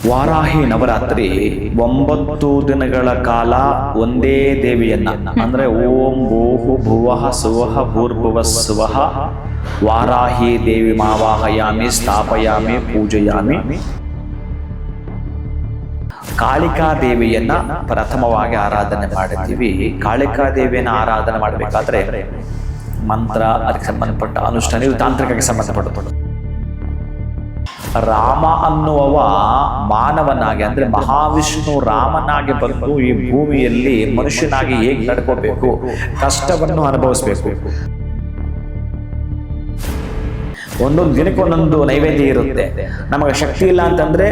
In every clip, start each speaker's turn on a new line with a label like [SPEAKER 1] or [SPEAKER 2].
[SPEAKER 1] ವಾರಾಹಿ ನವರಾತ್ರಿ 9 ದಿನಗಳ ಕಾಲ ಒಂದೇ ದೇವಿಯನ್ನ ಅಂದ್ರೆ ಓಂ ಭೂಹು ಭುವಃ ಸುವಃ ಭೂರ್ಭುವ ಸ್ವಃ ವಾರಾಹಿ ದೇವಿ ಮಾವಾಹಯಾಮಿ ಸ್ಥಾಪಯಾಮಿ ಪೂಜಯಾಮಿ. ಕಾಳಿಕಾ ದೇವಿಯನ್ನ ಪ್ರಥಮವಾಗಿ ಆರಾಧನೆ ಮಾಡುತ್ತೀವಿ. ಕಾಳಿಕಾ ದೇವಿಯನ್ನ ಆರಾಧನೆ ಮಾಡಬೇಕಾದ್ರೆ ಮಂತ್ರ, ಅದಕ್ಕೆ ಸಂಬಂಧಪಟ್ಟ ಅನುಷ್ಠಾನ, ಇದು ತಾಂತ್ರಿಕಕ್ಕೆ ಸಂಬಂಧಪಟ್ಟದ್ದು. ರಾಮ ಅನ್ನುವವ ಮಾನವನಾಗಿ ಅಂದ್ರೆ ಮಹಾವಿಷ್ಣು ರಾಮನಾಗಿ ಬಂದು ಈ ಭೂಮಿಯಲ್ಲಿ ಮನುಷ್ಯನಾಗಿ ಹೇಗೆ ನಡ್ಕೋಬೇಕು, ಕಷ್ಟವನ್ನು ಅನುಭವಿಸ್ಬೇಕು. ಒಂದೊಂದು ದಿನಕ್ಕೆ ಒಂದೊಂದು ನೈವೇದ್ಯ ಇರುತ್ತೆ. ನಮಗೆ ಶಕ್ತಿ ಇಲ್ಲ ಅಂತಂದ್ರೆ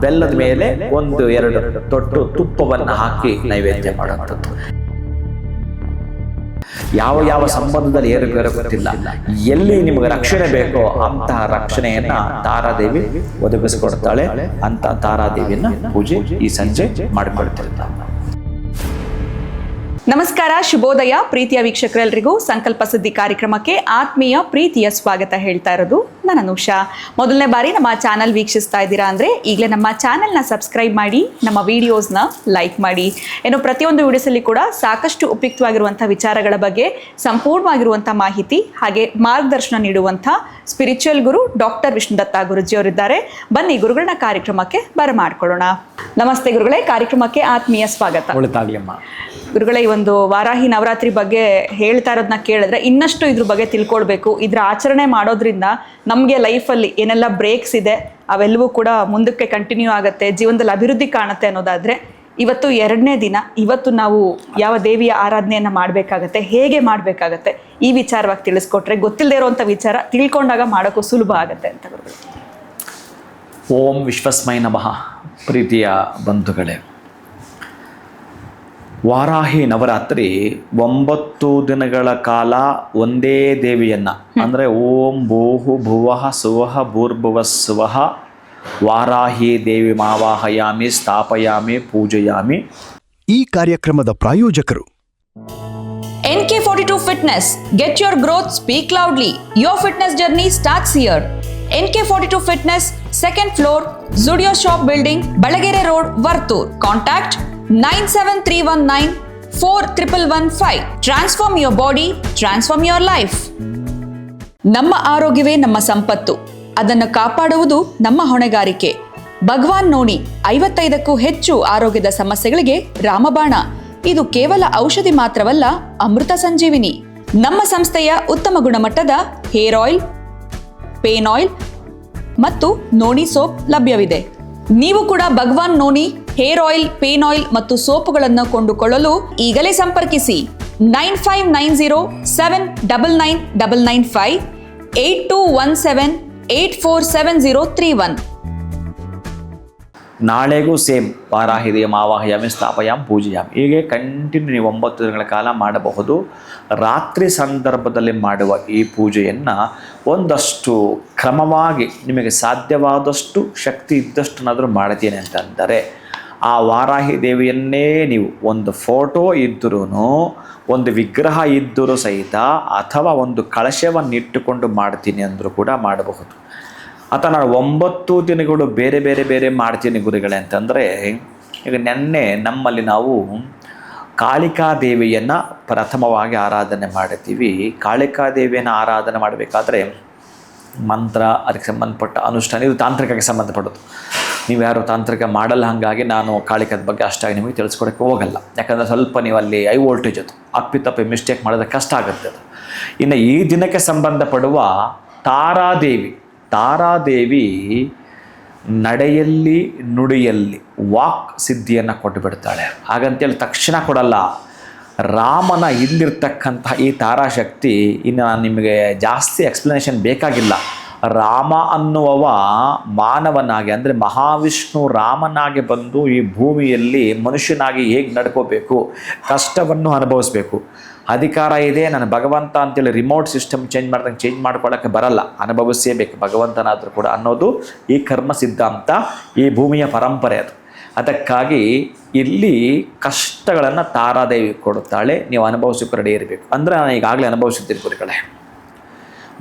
[SPEAKER 1] ಬೆಲ್ಲದ ಮೇಲೆ 1-2 ತೊಟ್ಟು ತುಪ್ಪವನ್ನು ಹಾಕಿ ನೈವೇದ್ಯ ಮಾಡುವಂಥದ್ದು. ಯಾವ ಸಂಬಂಧದಲ್ಲಿ ಏರುಪೇರು ಗೊತ್ತಿಲ್ಲ. ಎಲ್ಲಿ ನಿಮಗೆ ರಕ್ಷಣೆ ಬೇಕೋ ಅಂತಹ ರಕ್ಷಣೆಯನ್ನ ತಾರಾದೇವಿ ಒದಗಿಸಿಕೊಡ್ತಾಳೆ. ಅಂತ ತಾರಾದೇವಿಯನ್ನ ಪೂಜೆ ಈ ಸಂಜೆ ಮಾಡಿಕೊಡ್ತಿರ್ತಾಳೆ.
[SPEAKER 2] ನಮಸ್ಕಾರ, ಶುಭೋದಯ ಪ್ರೀತಿಯ ವೀಕ್ಷಕರೆಲ್ಲರಿಗೂ ಸಂಕಲ್ಪ ಸಿದ್ಧಿ ಕಾರ್ಯಕ್ರಮಕ್ಕೆ ಆತ್ಮೀಯ ಪ್ರೀತಿಯ ಸ್ವಾಗತ ಹೇಳ್ತಾ ಇರೋದು ನಾನು ಅನುಷಾ. ಮೊದಲನೇ ಬಾರಿ ನಮ್ಮ ಚಾನಲ್ ವೀಕ್ಷಿಸ್ತಾ ಇದ್ದೀರಾ ಅಂದರೆ ಈಗಲೇ ನಮ್ಮ ಚಾನಲ್ನ ಸಬ್ಸ್ಕ್ರೈಬ್ ಮಾಡಿ, ನಮ್ಮ ವಿಡಿಯೋಸ್ನ ಲೈಕ್ ಮಾಡಿ. ಪ್ರತಿಯೊಂದು ವಿಡಿಯೋಸಲ್ಲಿ ಕೂಡ ಸಾಕಷ್ಟು ಉಪಯುಕ್ತವಾಗಿರುವಂಥ ವಿಚಾರಗಳ ಬಗ್ಗೆ ಸಂಪೂರ್ಣವಾಗಿರುವಂಥ ಮಾಹಿತಿ ಹಾಗೆ ಮಾರ್ಗದರ್ಶನ ನೀಡುವಂಥ ಸ್ಪಿರಿಚುವಲ್ ಗುರು ಡಾಕ್ಟರ್ ವಿಷ್ಣುದತ್ತ ಗುರುಜಿಯವರಿದ್ದಾರೆ. ಬನ್ನಿ ಗುರುಗಳನ್ನ ಕಾರ್ಯಕ್ರಮಕ್ಕೆ ಬರಮಾಡ್ಕೊಳ್ಳೋಣ. ನಮಸ್ತೆ ಗುರುಗಳೇ, ಕಾರ್ಯಕ್ರಮಕ್ಕೆ ಆತ್ಮೀಯ ಸ್ವಾಗತ. ಗುರುಗಳೇ, ಈ ಒಂದು ವಾರಾಹಿ ನವರಾತ್ರಿ ಬಗ್ಗೆ ಹೇಳ್ತಾ ಇರೋದನ್ನ ಕೇಳಿದ್ರೆ ಇನ್ನಷ್ಟು ಇದ್ರ ಬಗ್ಗೆ ತಿಳ್ಕೊಳ್ಬೇಕು. ಇದ್ರ ಆಚರಣೆ ಮಾಡೋದ್ರಿಂದ ನಮಗೆ ಲೈಫಲ್ಲಿ ಏನೆಲ್ಲ ಬ್ರೇಕ್ಸ್ ಇದೆ ಅವೆಲ್ಲವೂ ಕೂಡ ಮುಂದಕ್ಕೆ ಕಂಟಿನ್ಯೂ ಆಗುತ್ತೆ, ಜೀವನದಲ್ಲಿ ಅಭಿವೃದ್ಧಿ ಕಾಣುತ್ತೆ ಅನ್ನೋದಾದರೆ ಇವತ್ತು 2ನೇ ದಿನ. ಇವತ್ತು ನಾವು ಯಾವ ದೇವಿಯ ಆರಾಧನೆಯನ್ನು ಮಾಡಬೇಕಾಗತ್ತೆ, ಹೇಗೆ ಮಾಡಬೇಕಾಗತ್ತೆ, ಈ ವಿಚಾರವಾಗಿ ತಿಳಿಸ್ಕೊಟ್ರೆ ಗೊತ್ತಿಲ್ಲದೆ ಇರೋವಂಥ ವಿಚಾರ ತಿಳ್ಕೊಂಡಾಗ ಮಾಡೋಕ್ಕೂ ಸುಲಭ ಆಗುತ್ತೆ ಅಂತ ಗುರುಗಳು.
[SPEAKER 1] ಓಂ ವಿಶ್ವಸ್ಮೈ ನಮಃ. ಪ್ರೀತಿಯ ಬಂಧುಗಳೇ, ವಾರಾಹಿ ನವರಾತ್ರಿ 9 ದಿನಗಳ ಕಾಲ ಒಂದೇ ದೇವಿಯನ್ನ ಅಂದ್ರೆ ಓಂ ಭೂಹು ಭುವಃ ಸುವಃ ಭೂರ್ಭುವ ಸ್ವಃ ವಾರಾಹಿ ದೇವಿ ಮಾವಾಹಯಾಮಿ ಸ್ಥಾಪಯಾಮಿ ಪೂಜಯಾಮಿ.
[SPEAKER 3] ಈ ಕಾರ್ಯಕ್ರಮದ ಪ್ರಾಯೋಜಕರು
[SPEAKER 2] NK42 Fitness. Get your growth, speak loudly. Your fitness journey starts here. NK42 Fitness, 2nd floor, Zudio Shop Building, Balagere Road, Vartur. Contact 97319 4115. Transform your body, transform your life. ನಮ್ಮ ಆರೋಗ್ಯವೇ ನಮ್ಮ ಸಂಪತ್ತು, ಅದನ್ನು ಕಾಪಾಡುವುದು ನಮ್ಮ ಹೊಣೆಗಾರಿಕೆ. ಭಗವಾನ್ ನೋಣಿ 55ಕ್ಕೂ ಹೆಚ್ಚು ಆರೋಗ್ಯದ ಸಮಸ್ಯೆಗಳಿಗೆ ರಾಮಬಾಣ. ಇದು ಕೇವಲ ಔಷಧಿ ಮಾತ್ರವಲ್ಲ, ಅಮೃತ ಸಂಜೀವಿನಿ. ನಮ್ಮ ಸಂಸ್ಥೆಯ ಉತ್ತಮ ಗುಣಮಟ್ಟದ ಹೇರ್ ಆಯಿಲ್, ಪೇನ್ ಆಯಿಲ್ ಮತ್ತು ನೋಣಿ ಸೋಪ್ ಲಭ್ಯವಿದೆ. ನೀವು ಕೂಡ ಭಗವಾನ್ ನೋಣಿ ಹೇರ್ ಆಯಿಲ್, ಪೇನ್ ಆಯಿಲ್ ಮತ್ತು ಸೋಪುಗಳನ್ನು ಕೊಂಡುಕೊಳ್ಳಲು ಈಗಲೇ ಸಂಪರ್ಕಿಸಿ 9590799995 8217 847031.
[SPEAKER 1] ನಾಳೆಗೂ ಸೇಮ್ ವಾರಾಹಿ ದೇವಿ ಮಾವಾಹಯಾಮಿ ಸ್ಥಾಪಯಾಮಿ ಪೂಜಯಾಮಿ. ಹೀಗೆ ಕಂಟಿನ್ಯೂ ನೀವು 9 ದಿನಗಳ ಕಾಲ ಮಾಡಬಹುದು. ರಾತ್ರಿ ಸಂದರ್ಭದಲ್ಲಿ ಮಾಡುವ ಈ ಪೂಜೆಯನ್ನು ಒಂದಷ್ಟು ಕ್ರಮವಾಗಿ ನಿಮಗೆ ಸಾಧ್ಯವಾದಷ್ಟು ಶಕ್ತಿ ಇದ್ದಷ್ಟನ್ನಾದರೂ ಮಾಡ್ತೀನಿ ಅಂತಂದರೆ ಆ ವಾರಾಹಿ ದೇವಿಯನ್ನೇ ನೀವು ಒಂದು ಫೋಟೋ ಇದ್ದರೂ, ಒಂದು ವಿಗ್ರಹ ಇದ್ದರೂ ಸಹಿತ, ಅಥವಾ ಒಂದು ಕಳಶವನ್ನು ಇಟ್ಟುಕೊಂಡು ಮಾಡ್ತೀನಿ ಅಂದರೂ ಕೂಡ ಮಾಡಬಹುದು. ಅಥವಾ ನಾನು 9 ದಿನಗಳು ಬೇರೆ ಮಾಡ್ತೀನಿ ಗುರುಗಳೇ ಅಂತಂದರೆ, ಈಗ ನೆನ್ನೆ ನಮ್ಮಲ್ಲಿ ನಾವು ಕಾಳಿಕಾ ದೇವಿಯನ್ನು ಪ್ರಥಮವಾಗಿ ಆರಾಧನೆ ಮಾಡ್ತೀವಿ. ಕಾಳಿಕಾ ದೇವಿಯನ್ನು ಆರಾಧನೆ ಮಾಡಬೇಕಾದ್ರೆ ಮಂತ್ರ, ಅದಕ್ಕೆ ಸಂಬಂಧಪಟ್ಟ ಅನುಷ್ಠಾನ, ಇದು ತಾಂತ್ರಿಕಕ್ಕೆ ಸಂಬಂಧಪಟ್ಟದ್ದು. ನೀವು ಯಾರು ತಾಂತ್ರಿಕ ಮಾಡಲ್ಲ, ಹಾಗಾಗಿ ನಾನು ಕಾಳಿಕದ ಬಗ್ಗೆ ಅಷ್ಟಾಗಿ ನಿಮಗೆ ತಿಳಿಸ್ಕೊಡೋಕ್ಕೆ ಹೋಗಲ್ಲ. ಯಾಕಂದರೆ ಸ್ವಲ್ಪ ನೀವು ಅಲ್ಲಿ ಹೈ ವೋಲ್ಟೇಜ್ ಅದು ಅಪ್ಪಿತಪ್ಪಿ ಮಿಸ್ಟೇಕ್ ಮಾಡಿದ್ರೆ ಕಷ್ಟ ಆಗುತ್ತೆ ಅದು. ಇನ್ನು ಈ ದಿನಕ್ಕೆ ಸಂಬಂಧಪಡುವ ತಾರಾದೇವಿ ನಡೆಯಲ್ಲಿ ನುಡಿಯಲ್ಲಿ ವಾಕ್ ಸಿದ್ಧಿಯನ್ನು ಕೊಟ್ಟು ಬಿಡ್ತಾಳೆ. ಹಾಗಂತೇಳಿ ತಕ್ಷಣ ಕೊಡಲ್ಲ. ರಾಮನ ಇಲ್ಲಿರ್ತಕ್ಕಂಥ ಈ ತಾರಾಶಕ್ತಿ, ಇನ್ನು ನಾನು ನಿಮಗೆ ಜಾಸ್ತಿ ಎಕ್ಸ್ಪ್ಲನೇಷನ್ ಬೇಕಾಗಿಲ್ಲ. ರಾಮ ಅನ್ನುವವ ಮಾನವನಾಗಿ ಅಂದರೆ ಮಹಾವಿಷ್ಣು ರಾಮನಾಗಿ ಬಂದು ಈ ಭೂಮಿಯಲ್ಲಿ ಮನುಷ್ಯನಾಗಿ ಹೇಗೆ ನಡ್ಕೋಬೇಕು, ಕಷ್ಟವನ್ನು ಅನುಭವಿಸ್ಬೇಕು. ಅಧಿಕಾರ ಇದೆ, ನಾನು ಭಗವಂತ ಅಂತೇಳಿ ರಿಮೋಟ್ ಸಿಸ್ಟಮ್ ಚೇಂಜ್ ಮಾಡ್ಕೊಳ್ಳೋಕ್ಕೆ ಬರಲ್ಲ, ಅನುಭವಿಸೇಬೇಕು ಭಗವಂತನಾದರೂ ಕೂಡ ಅನ್ನೋದು ಈ ಕರ್ಮ ಸಿದ್ಧಾಂತ, ಈ ಭೂಮಿಯ ಪರಂಪರೆ ಅದು. ಅದಕ್ಕಾಗಿ ಇಲ್ಲಿ ಕಷ್ಟಗಳನ್ನು ತಾರಾದೇವಿ ಕೊಡುತ್ತಾಳೆ. ನೀವು ಅನುಭವಿಸೋಕೆ ರೆಡಿ ಇರಬೇಕು. ಅಂದರೆ ನಾನು ಈಗಾಗಲೇ ಅನುಭವಿಸಿದ್ದೀರಿ ಗುರುಗಳೇ.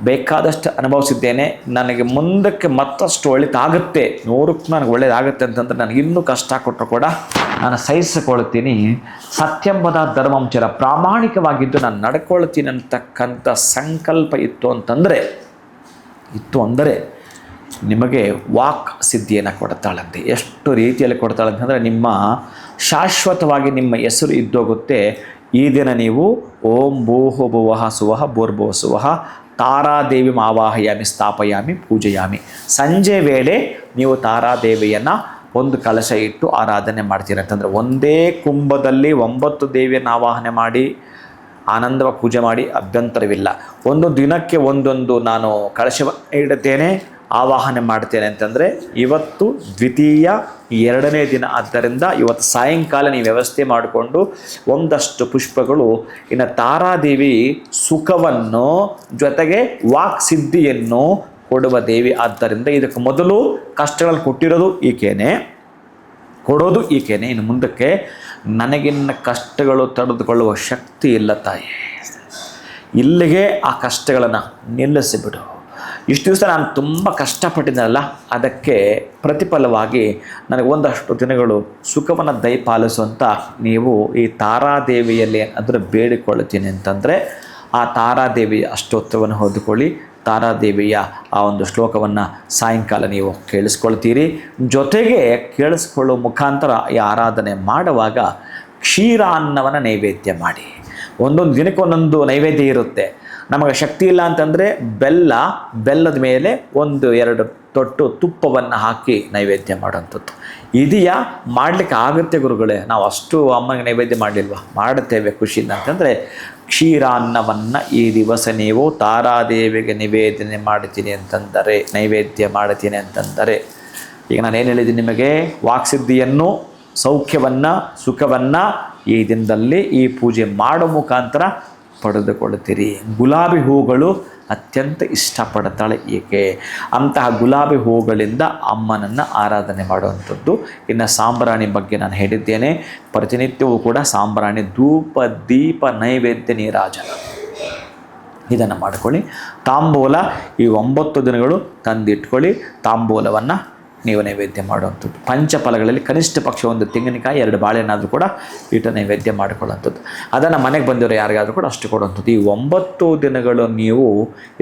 [SPEAKER 1] ಬೇಕಾದಷ್ಟು ಅನುಭವಿಸಿದ್ದೇನೆ. ನನಗೆ ಮುಂದಕ್ಕೆ ಮತ್ತಷ್ಟು ಒಳ್ಳೆಯದಾಗುತ್ತೆ, 100ಕ್ಕೆ ನನಗೆ ಒಳ್ಳೆಯದಾಗುತ್ತೆ ಅಂತಂದರೆ ನನಗೆ ಇನ್ನೂ ಕಷ್ಟ ಕೊಟ್ಟರು ಕೂಡ ನಾನು ಸಹಿಸಿಕೊಳ್ತೀನಿ. ಸತ್ಯಂಬದ ಧರ್ಮಂಚರ, ಪ್ರಾಮಾಣಿಕವಾಗಿದ್ದು ನಾನು ನಡ್ಕೊಳ್ತೀನಿ ಅಂತಕ್ಕಂಥ ಸಂಕಲ್ಪ ಇತ್ತು ಅಂದರೆ ನಿಮಗೆ ವಾಕ್ ಸಿದ್ಧಿಯನ್ನು ಕೊಡ್ತಾಳಂತೆ. ಎಷ್ಟು ರೀತಿಯಲ್ಲಿ ಕೊಡ್ತಾಳೆ ಅಂತಂದರೆ, ನಿಮ್ಮ ಶಾಶ್ವತವಾಗಿ ನಿಮ್ಮ ಹೆಸರು ಇದ್ದೋಗುತ್ತೆ. ಈ ದಿನ ನೀವು ಓಂ ಭೂಹು ಭುವಃ ಸುವಃ ಭೂರ್ಭುವ ಸುವಃ ತಾರಾದೇವಿ ಆವಾಹಯಾಮಿ ಸ್ಥಾಪಯಾಮಿ ಪೂಜೆಯಾಮಿ. ಸಂಜೆ ವೇಳೆ ನೀವು ತಾರಾದೇವಿಯನ್ನು ಒಂದು ಕಳಶ ಇಟ್ಟು ಆರಾಧನೆ ಮಾಡ್ತೀರ ಅಂತಂದರೆ, ಒಂದೇ ಕುಂಭದಲ್ಲಿ 9 ದೇವಿಯನ್ನು ಆವಾಹನೆ ಮಾಡಿ ಆನಂದವಾಗಿ ಪೂಜೆ ಮಾಡಿ ಅಭ್ಯಂತರವಿಲ್ಲ. ಒಂದು ದಿನಕ್ಕೆ ಒಂದೊಂದು ನಾನು ಕಳಶವನ್ನು ಇಡುತ್ತೇನೆ, ಆವಾಹನೆ ಮಾಡ್ತೇನೆ ಅಂತಂದರೆ, ಇವತ್ತು ದ್ವಿತೀಯ 2ನೇ ದಿನ ಆದ್ದರಿಂದ ಇವತ್ತು ಸಾಯಂಕಾಲ ನೀವು ವ್ಯವಸ್ಥೆ ಮಾಡಿಕೊಂಡು ಒಂದಷ್ಟು ಪುಷ್ಪಗಳು, ಇನ್ನು ತಾರಾದೇವಿ ಸುಖವನ್ನು ಜೊತೆಗೆ ವಾಕ್ ಸಿದ್ಧಿಯನ್ನು ಕೊಡುವ ದೇವಿ. ಆದ್ದರಿಂದ ಇದಕ್ಕೆ ಮೊದಲು ಕಷ್ಟಗಳನ್ನು ಕೊಟ್ಟಿರೋದು ಈಕೆನೇ, ಕೊಡೋದು ಈಕೆನೇ. ಇನ್ನು ಮುಂದಕ್ಕೆ ನನಗಿನ್ನ ಕಷ್ಟಗಳು ತಡೆದುಕೊಳ್ಳುವ ಶಕ್ತಿ ಇಲ್ಲ ತಾಯಿ, ಇಲ್ಲಿಗೆ ಆ ಕಷ್ಟಗಳನ್ನು ನಿಲ್ಲಿಸಿಬಿಡು. ಇಷ್ಟು ದಿವಸ ನಾನು ತುಂಬ ಕಷ್ಟಪಟ್ಟಿದ್ದನಲ್ಲ, ಅದಕ್ಕೆ ಪ್ರತಿಫಲವಾಗಿ ನನಗೆ ಒಂದಷ್ಟು ದಿನಗಳು ಸುಖವನ್ನು ದಯಪಾಲಿಸುವಂಥ ನೀವು ಈ ತಾರಾದೇವಿಯಲ್ಲಿ ಅದರ ಬೇಡಿಕೊಳ್ಳುತ್ತೀನಿ ಅಂತಂದರೆ, ಆ ತಾರಾದೇವಿಯ ಅಷ್ಟೋತ್ತರವನ್ನು ಹೊಂದಿಕೊಳ್ಳಿ. ತಾರಾದೇವಿಯ ಆ ಒಂದು ಶ್ಲೋಕವನ್ನು ಸಾಯಂಕಾಲ ನೀವು ಕೇಳಿಸ್ಕೊಳ್ತೀರಿ. ಜೊತೆಗೆ ಕೇಳಿಸ್ಕೊಳ್ಳುವ ಮುಖಾಂತರ ಈ ಆರಾಧನೆ ಮಾಡುವಾಗ ಕ್ಷೀರಾನ್ನವನ್ನು ನೈವೇದ್ಯ ಮಾಡಿ. ಒಂದೊಂದು ದಿನಕ್ಕೆ ಒಂದೊಂದು ನೈವೇದ್ಯ ಇರುತ್ತೆ. ನಮಗೆ ಶಕ್ತಿ ಇಲ್ಲ ಅಂತಂದರೆ ಬೆಲ್ಲದ ಮೇಲೆ 1-2 ತೊಟ್ಟು ತುಪ್ಪವನ್ನು ಹಾಕಿ ನೈವೇದ್ಯ ಮಾಡೋಂಥದ್ದು ಇದೆಯಾ? ಮಾಡಲಿಕ್ಕೆ ಆಗುತ್ತೆ ಗುರುಗಳೇ, ನಾವು ಅಷ್ಟು ಅಮ್ಮನಿಗೆ ನೈವೇದ್ಯ ಮಾಡಲಿಲ್ವಾ? ಮಾಡುತ್ತೇವೆ ಖುಷಿಯಿಂದ ಅಂತಂದರೆ, ಕ್ಷೀರಾನ್ನವನ್ನು ಈ ದಿವಸ ನೀವು ತಾರಾದೇವಿಗೆ ನೈವೇದ್ಯ ಮಾಡ್ತೀನಿ ಅಂತಂದರೆ, ಈಗ ನಾನು ಏನು ಹೇಳಿದ್ದೀನಿ ನಿಮಗೆ, ವಾಕ್ಸಿದ್ಧಿಯನ್ನು, ಸೌಖ್ಯವನ್ನು, ಸುಖವನ್ನು ಈ ದಿನದಲ್ಲಿ ಈ ಪೂಜೆ ಮಾಡೋ ಮುಖಾಂತರ ಪಡೆದುಕೊಳ್ಳುತ್ತೀರಿ. ಗುಲಾಬಿ ಹೂಗಳು ಅತ್ಯಂತ ಇಷ್ಟಪಡುತ್ತಾಳೆ ಈಕೆ. ಅಂತಹ ಗುಲಾಬಿ ಹೂಗಳಿಂದ ಅಮ್ಮನನ್ನು ಆರಾಧನೆ ಮಾಡುವಂಥದ್ದು. ಇನ್ನು ಸಾಂಬ್ರಾಣಿ ಬಗ್ಗೆ ನಾನು ಹೇಳಿದ್ದೇನೆ, ಪ್ರತಿನಿತ್ಯವೂ ಕೂಡ ಸಾಂಬ್ರಾಣಿ ಧೂಪ ದೀಪ ನೈವೇದ್ಯ ನೀರಾಜನ ಇದನ್ನು ಮಾಡ್ಕೊಳ್ಳಿ. ತಾಂಬೂಲ ಈ 9 ದಿನಗಳು ತಂದಿಟ್ಕೊಳ್ಳಿ. ತಾಂಬೂಲವನ್ನು ನೀವು ನೈವೇದ್ಯ ಮಾಡುವಂಥದ್ದು. ಪಂಚಫಲಗಳಲ್ಲಿ ಕನಿಷ್ಠ ಪಕ್ಷ 1 ತೆಂಗಿನಕಾಯಿ 2 ಬಾಳೆಹಣ್ಣಾದರೂ ಕೂಡ ಇಟ್ಟು ನೈವೇದ್ಯ ಮಾಡಿಕೊಳ್ಳುವಂಥದ್ದು. ಅದನ್ನು ಮನೆಗೆ ಬಂದಿರೋ ಯಾರಿಗಾದರೂ ಕೂಡ ಅಷ್ಟು ಕೊಡುವಂಥದ್ದು. ಈ 9 ದಿನಗಳು ನೀವು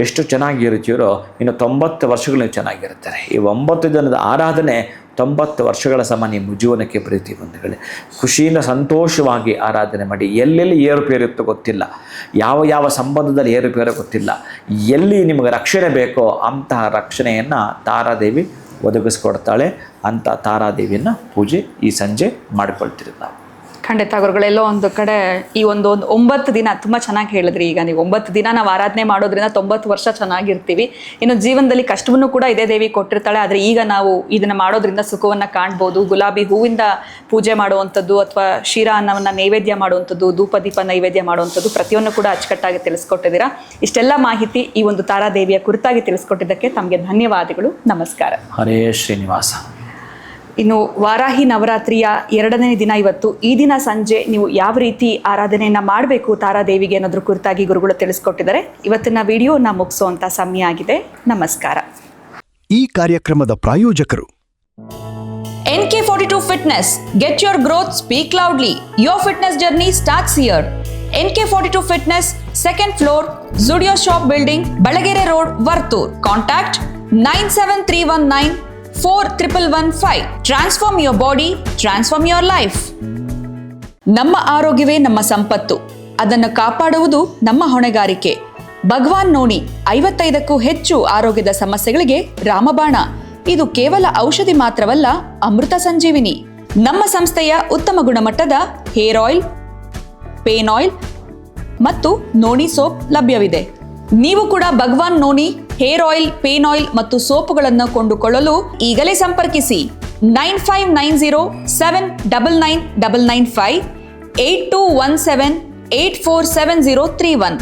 [SPEAKER 1] ಎಷ್ಟು ಚೆನ್ನಾಗಿರ್ತೀರೋ ಇನ್ನು 90 ವರ್ಷಗಳು ನೀವು ಚೆನ್ನಾಗಿರ್ತಾರೆ. ಈ 9 ದಿನದ ಆರಾಧನೆ 90 ವರ್ಷಗಳ ಸಮ ನಿಮ್ಮ ಜೀವನಕ್ಕೆ ಪ್ರೀತಿ ಬಂಧುಗಳೇ. ಖುಷಿಯಿಂದ ಸಂತೋಷವಾಗಿ ಆರಾಧನೆ ಮಾಡಿ. ಎಲ್ಲೆಲ್ಲಿ ಏರುಪೇರು ಇರುತ್ತೋ ಗೊತ್ತಿಲ್ಲ, ಯಾವ ಸಂಬಂಧದಲ್ಲಿ ಏರುಪೇರೋ ಗೊತ್ತಿಲ್ಲ. ಎಲ್ಲಿ ನಿಮಗೆ ರಕ್ಷಣೆ ಬೇಕೋ ಅಂತಹ ರಕ್ಷಣೆಯನ್ನು ತಾರಾದೇವಿ ಒದಗಿಸ್ಕೊಡ್ತಾಳೆ. ಅಂಥ ತಾರಾದೇವಿಯನ್ನು ಪೂಜೆ ಈ ಸಂಜೆ ಮಾಡಿಕೊಳ್ತೀರಿ ನಾವು.
[SPEAKER 2] ಖಂಡಿತ ಗುರುಗಳೆಲ್ಲೋ ಒಂದು ಕಡೆ ಈ ಒಂದು 9 ದಿನ ತುಂಬ ಚೆನ್ನಾಗಿ ಹೇಳಿದ್ರಿ. ಈಗ ನೀವು 9 ದಿನ ನಾವು ಆರಾಧನೆ ಮಾಡೋದ್ರಿಂದ 90 ವರ್ಷ ಚೆನ್ನಾಗಿರ್ತೀವಿ. ಇನ್ನು ಜೀವನದಲ್ಲಿ ಕಷ್ಟವನ್ನು ಕೂಡ ಇದೇ ದೇವಿ ಕೊಟ್ಟಿರ್ತಾಳೆ. ಆದರೆ ಈಗ ನಾವು ಇದನ್ನು ಮಾಡೋದ್ರಿಂದ ಸುಖವನ್ನು ಕಾಣ್ಬೋದು. ಗುಲಾಬಿ ಹೂವಿಂದ ಪೂಜೆ ಮಾಡುವಂಥದ್ದು ಅಥವಾ ಶಿರಾ ಅನ್ನವನ್ನು ನೈವೇದ್ಯ ಮಾಡುವಂಥದ್ದು, ಧೂಪ ದೀಪ ನೈವೇದ್ಯ ಮಾಡುವಂಥದ್ದು ಪ್ರತಿಯೊಂದು ಕೂಡ ಅಚ್ಚುಕಟ್ಟಾಗಿ ತಿಳಿಸ್ಕೊಟ್ಟಿದ್ದೀರಾ. ಇಷ್ಟೆಲ್ಲ ಮಾಹಿತಿ ಈ ಒಂದು ತಾರಾದೇವಿಯ ಕುರಿತಾಗಿ ತಿಳಿಸ್ಕೊಟ್ಟಿದ್ದಕ್ಕೆ ತಮಗೆ ಧನ್ಯವಾದಗಳು. ನಮಸ್ಕಾರ.
[SPEAKER 1] ಹರೇ ಶ್ರೀನಿವಾಸ.
[SPEAKER 2] ಇನ್ನು ವಾರಾಹಿ ನವರಾತ್ರಿಯ 2ನೇ ದಿನ ಇವತ್ತು. ಈ ದಿನ ಸಂಜೆ ನೀವು ಯಾವ ರೀತಿ ಆರಾಧನೆಯನ್ನು ಮಾಡಬೇಕು ತಾರಾದೇವಿಗೆ ಅನ್ನೋದ್ರ ಕುರಿತಾಗಿ ಗುರುಗಳು ತಿಳಿಸ್ಕೊಟ್ಟಿದ್ದಾರೆ. ಇವತ್ತಿನ ವಿಡಿಯೋನ ಮುಗಿಸುವಂಥ ಸಮಯ ಆಗಿದೆ. ನಮಸ್ಕಾರ.
[SPEAKER 3] ಈ ಕಾರ್ಯಕ್ರಮದ ಪ್ರಾಯೋಜಕರು
[SPEAKER 2] NK42 Fitness. Get your growth, speak loudly. Your fitness journey starts here. NK42 Fitness, 2nd floor, Zudio Shop Building, Balagere Road, Vartur. Contact 973194115. Transform your body, transform your life. ನಮ್ಮ ಆರೋಗ್ಯವೇ ನಮ್ಮ ಸಂಪತ್ತು. ಅದನ್ನು ಕಾಪಾಡುವುದು ನಮ್ಮ ಹೊಣೆಗಾರಿಕೆ. ಭಗವಾನ್ ನೋಣಿ 55ಕ್ಕೂ ಹೆಚ್ಚು ಆರೋಗ್ಯದ ಸಮಸ್ಯೆಗಳಿಗೆ ರಾಮಬಾಣ. ಇದು ಕೇವಲ ಔಷಧಿ ಮಾತ್ರವಲ್ಲ, ಅಮೃತ ಸಂಜೀವಿನಿ. ನಮ್ಮ ಸಂಸ್ಥೆಯ ಉತ್ತಮ ಗುಣಮಟ್ಟದ ಹೇರ್ ಆಯಿಲ್, ಪೇನ್ ಆಯಿಲ್ ಮತ್ತು ನೋಣಿ ಸೋಪ್ ಲಭ್ಯವಿದೆ. ನೀವು ಕೂಡ ಭಗವಾನ್ ನೋಣಿ ಹೇರ್ ಆಯಿಲ್, ಪೇನ್ ಆಯಿಲ್ ಮತ್ತು ಸೋಪುಗಳನ್ನು ಕೊಂಡುಕೊಳ್ಳಲು ಈಗಲೇ ಸಂಪರ್ಕಿಸಿ 9590799995 8217847031.